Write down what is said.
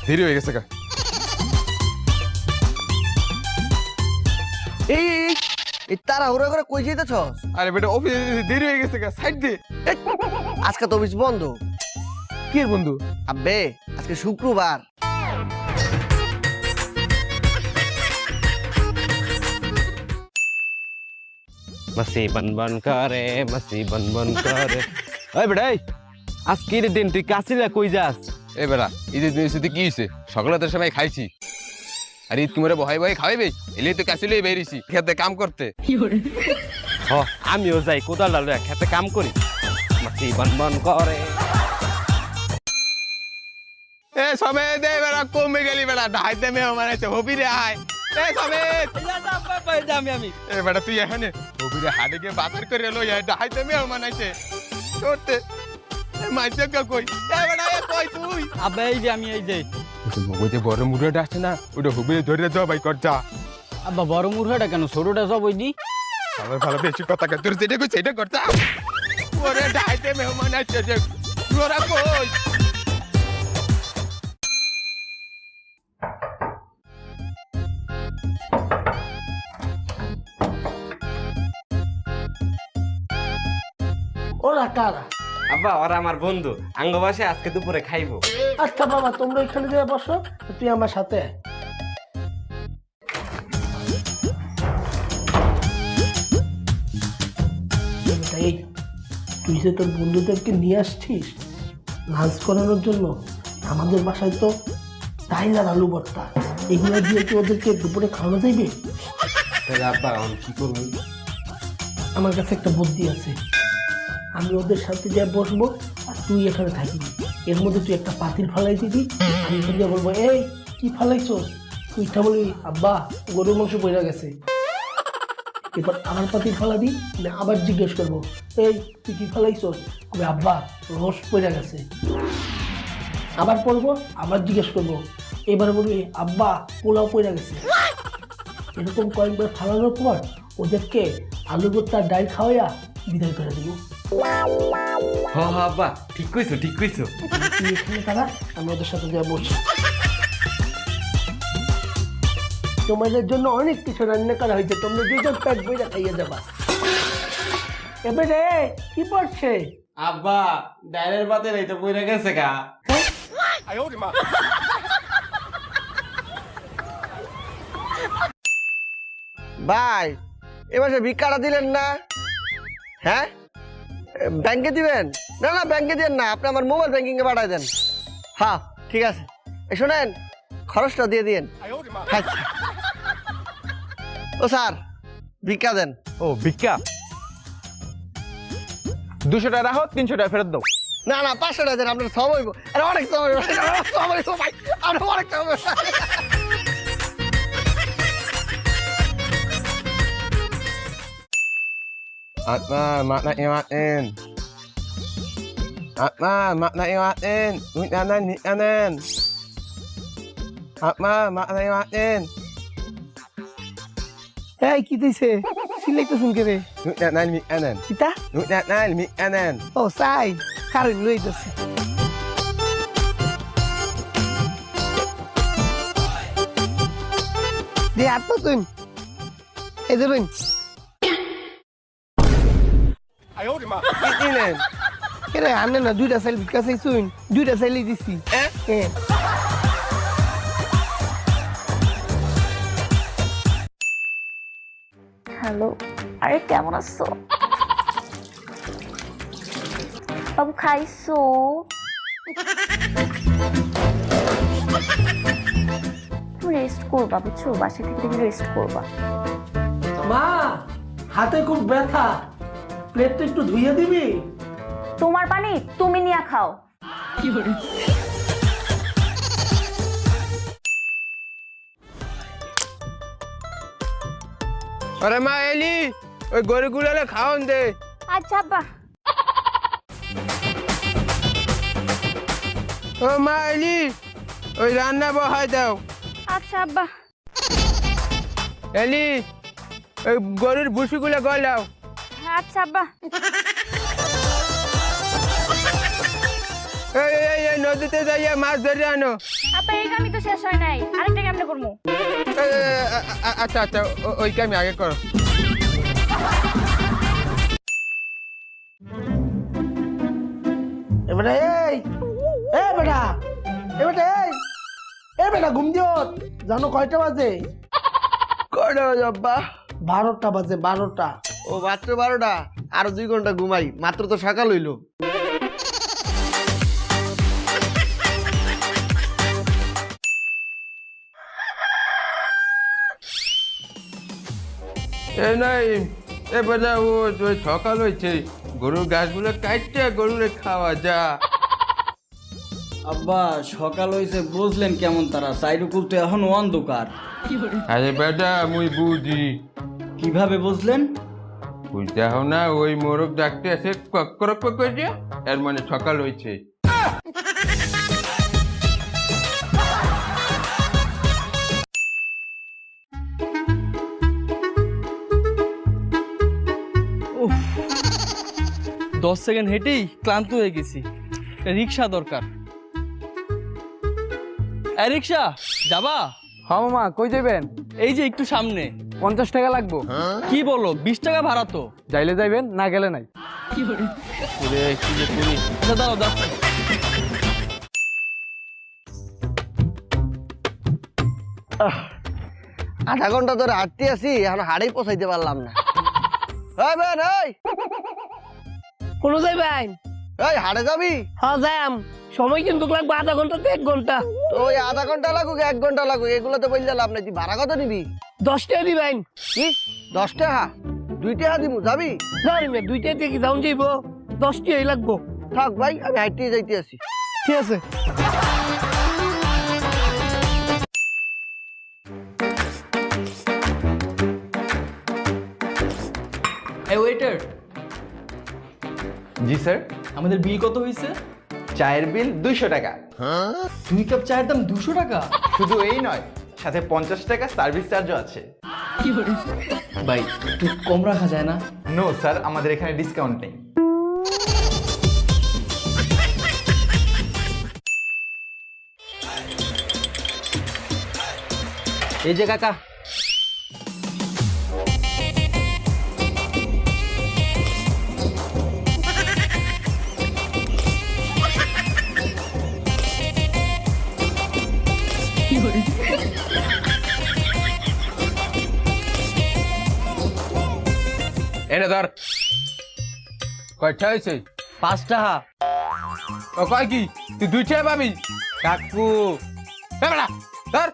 দেরি হয়ে গেছে এই তাড়াহুড়া করে কই যাইতেছস? আরে বেটা অফিসে দেরি হয়ে গেছে সাইড দে। আজকে তো অফিস বন্ধ। কি বন্ধু? আব্বে আজকে শুক্রবার। मसी बन बन करे मसी बन बन करे ओए बेटा আজকের দিন তুই কাছিলা কই যাস? এ বেটা ঈদের দিনের সাথে কি হয়েছে? সকালে তোর সময় খাইছি আর ঈদ কুমারে বহাই বহাই খাওয়াইবে এলেই তো কাছে লই বেরিয়েছি খেতে কাম করতে। হ আমিও যাই কোদাল লইয়া খেতে কাম করি। মাসি বন বন করে এ সময় দে বেটা কমে গেলি বেটা ঢাইতে মেহমান আছে হবি রে আয়। এ সময় আমি এ বেটা তুই এখানে হবি রে হাটে গিয়ে বাজার করে লই আয় ঢাইতে মেহমান আছে করতে মাইছে কই এ বেটা এ কই তুই? আবে এই যে আমি এই যে ওই যে বড় মুড়াটা আছে না ওটা হবি রে ধরে যাও ভাই কর যা। আব্বা বড় মুরহাটা কেন ছোটটা সব ওই দি ভালো ভালো বেশি কথা কর তোর যেটা কই সেটা কর যা। ওরে ঢাইতে মেহমান আছে যে তোরা কই? ওরা কারা? আব্বা ওরা আমার বন্ধু আঙ্গবাসে আজকে দুপুরে খাইবো। আচ্ছা বাবা তোমরা এখানে যেয়ে বসো, তুই আমার সাথে আয়। এই তুই যে তোর বন্ধুদেরকে নিয়ে আসছিস লাঞ্চ করানোর জন্য, আমাদের বাসায় তো ডাইল আর আলু ভর্তা, এগুলো দিয়ে কি ওদেরকে দুপুরে খাওয়ানো যাইবে? তাহলে আব্বা আমি কি করবো? আমার কাছে একটা বুদ্ধি আছে, আমি ওদের সাথে যা বসবো আর তুই এখানে থাকবি, এর মধ্যে তুই একটা পাতিল ফালাই দিবি, আমি এখানে যা বলবো এই কি ফালাইছস, তুইটা বলবি আব্বা গরুর মাংস পড়ে গেছে। এবার আমার পাতিল ফালাবি, আবার জিজ্ঞেস করবো এই তুই কি ফালাইছস, কবে আব্বা রস পড়ে গেছে। আবার পড়বো, আবার জিজ্ঞেস করবো, এবার বলবি আব্বা পোলাও পড়ে গেছে। এরকম কয়েকবার ফালানোর পর ওদেরকে আলু ভর্তার ডাল খাওয়াইয়া বিদায় করে দেবো। হ হ আব্বা ঠিক কইছো ঠিক কইছো। তুই এখানে তারা, আমি ওদের সাথে যা বলছি। তোমাদের জন্য অনেক কিছু রান্না করা হয়েছে, তোমরা দুজন পেট বইরা খাইয়ে যাবা। এবারে কি পড়ছে? আব্বা ডাইলের পাতে এই তো পড়ে গেছে গা। ভাই এবার সে ভিক্ষাটা দিলেন না? হ্যাঁ ব্যাংকে দিবেন? না না ব্যাংকে দিবেন না, আপনি আমার মোবাইল ব্যাংকিং এ পাঠাই দেন। হ্যাঁ ঠিক আছে, এই শোনেন খরচটা দিয়ে দিন। আচ্ছা ও স্যার ভিক্ষা দেন। ও ভিক্ষা 200 টাকা রাখো 300 টাকা ফেরত দাও। না না 500 টাকা দেন, আপনার সব হইব। আরে অনেক সব হইব, সব হইব ভাই, আরে অনেক সব হইব। Atma makna iwatin. Atma makna iwatin. Duit kanan ni kanan. Atma makna iwatin. এই কি দিছে সিলাইতেছেন কে রে? Duit kanan ni kanan. কিতা? Duit kanan ni kanan. ও সাই কারেন লইতেছে। দে আপা তুই এই দেবেন। Ini কেরে আনে না দুইটা সাইল ভিক্ষা চাইছুন, দুইটা সাইলই দিছি। হ্যাঁ হ্যালো, আরে কেমন আছো বাবু? খাইছো? তুমি রেস্ট করবা বুঝছো, বাসা থেকে রেস্ট করবা। মা হাতে খুব ব্যথা, প্লেটটা একটু ধুইয়ে দিবি? তোমার পানি তুমি নিয়ে খাও। Ore ma Eli, ওই গরুগুলোরে খাওন দে। আচ্ছা আব্বা। ও মা এলি ওই রান্না বহাই দাও। আচ্ছা আব্বা। এলি ওই গরুর ভুসিগুলো গলাও। আচ্ছা আব্বা। এই নদীতে যাইয়া মাছ ধরে আনো। আপা এই কামই তো শেষ হয় নাই, আরেকটা কেমনে করবো? আচ্ছা আচ্ছা ওইটা আমি আগে করো। এবারে বেটা বেটা ঘুম দিও। জানো কয়টা বাজে? কয়টা বাজে আব্বা? 12টা বাজে, 12টা। ও মাত্র 12টা, আরো 2 ঘন্টা ঘুমাই, মাত্র তো সকাল হইলো। এ নাই এ বাজা ওই সকাল হয়েছে, গরুর ঘাসগুলো কাটতে গরুরে খাওয়া যা। আব্বা সকাল হয়েছে বুঝলেন কেমন তারা সাইডুকুল তো এখন অন্ধকার। আরে বেটা মুই বুঝি, কিভাবে বুঝলেন? বুঝতে হও না, ওই মোরগ ডাকতে আছে কক করে এর মানে সকাল হয়েছে। উফ, 10 সেকেন্ড হেঁটেই ক্লান্ত হয়ে গেছি। রিক্সা দরকার। এই রিক্সা যাবা? হ্যাঁ মামা, কই যাবেন? এই যে একটু সামনে। 50 টাকা লাগবো। কি বলো, 20 টাকা ভাড়া তো। যাইলে যাইবেন, না গেলে নাই। আচ্ছা দাঁড়াও, যাচ্ছি। আধা ঘন্টা ধরে হাঁটতে আছি, এখন হাড়েই পৌঁছাইতে পারলাম না। এই বেন, কোনো যাইবেন? এই হাড়ে যাবি? হ্যাঁ যাম, সময় কিন্তু লাগবে আধা ঘন্টা থেকে 1 ঘন্টা। তো ওই আধা ঘন্টা লাগুক 1 ঘন্টা লাগুক, এগুলো তো বললে লাভ নাই। তুই ভাড়া কত নিবি? 10 টাকা দিবেন। কি 10 টাকা? 2 টাকা দিবো, যাবি? জানি না 2 টাকা থেকে যাউন যাইব, 10 টাকাই লাগবো। থাক ভাই, আমি হাঁটতে যাইতে আছি। ঠিক আছে। এই ওয়েটার, জি স্যার। আমাদের বিল কত হয়েছে? চায়ের বিল 200 টাকা। 2 কাপ চায়ের দাম 200 টাকা? শুধু এই নয়, সাথে 50 টাকা সার্ভিস চার্জও আছে। ভাই একটু কম রাখা যায় না? নো স্যার, আমাদের এখানে ডিসকাউন্ট নেই। এই যে কাকা, এনে ধর। কয়টা হয়েছে? 5 টাকা। ও কয় কি তুই 2 টাকা পাবি? কাকু এ বেটা ধর।